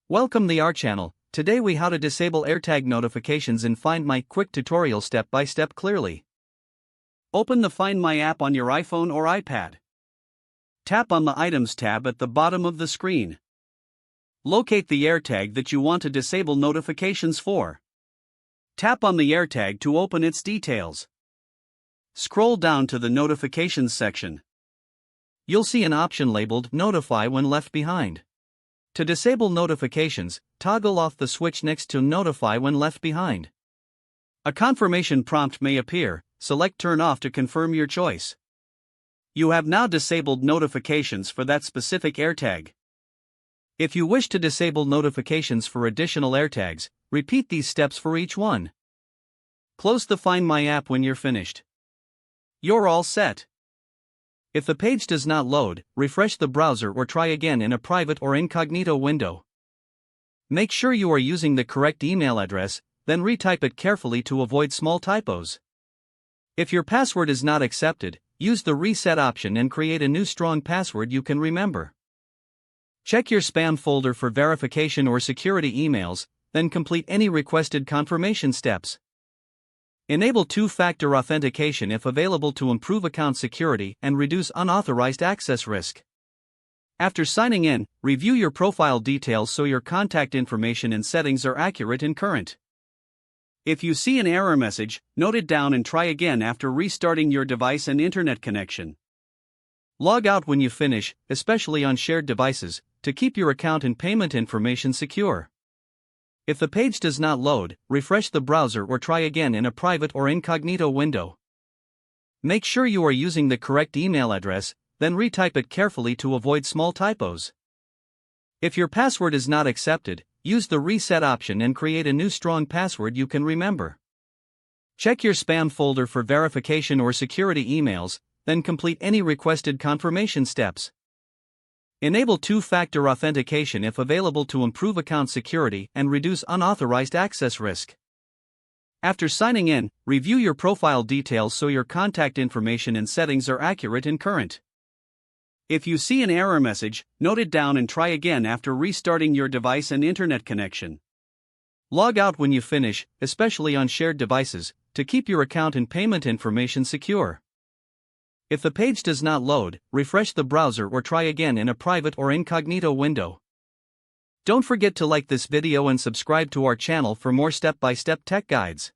Welcome the our channel. Today we how to disable AirTag notifications in Find My quick tutorial step by step clearly. Open the Find My app on your iPhone or iPad. Tap on the Items tab at the bottom of the screen. Locate the AirTag that you want to disable notifications for. Tap on the AirTag to open its details. Scroll down to the Notifications section. You'll see an option labeled Notify when left behind. To disable notifications, toggle off the switch next to Notify when left behind. A confirmation prompt may appear, select Turn Off to confirm your choice. You have now disabled notifications for that specific AirTag. If you wish to disable notifications for additional AirTags, repeat these steps for each one. Close the Find My app when you're finished. You're all set. If the page does not load, refresh the browser or try again in a private or incognito window. Make sure you are using the correct email address, then retype it carefully to avoid small typos. If your password is not accepted, use the reset option and create a new strong password you can remember. Check your spam folder for verification or security emails, then complete any requested confirmation steps. Enable two-factor authentication if available to improve account security and reduce unauthorized access risk. After signing in, review your profile details so your contact information and settings are accurate and current. If you see an error message, note it down and try again after restarting your device and internet connection. Log out when you finish, especially on shared devices, to keep your account and payment information secure. If the page does not load, refresh the browser or try again in a private or incognito window. Make sure you are using the correct email address, then retype it carefully to avoid small typos. If your password is not accepted, use the reset option and create a new strong password you can remember. Check your spam folder for verification or security emails, then complete any requested confirmation steps. Enable two-factor authentication if available to improve account security and reduce unauthorized access risk. After signing in, review your profile details so your contact information and settings are accurate and current. If you see an error message, note it down and try again after restarting your device and internet connection. Log out when you finish, especially on shared devices, to keep your account and payment information secure. If the page does not load, refresh the browser or try again in a private or incognito window. Don't forget to like this video and subscribe to our channel for more step-by-step tech guides.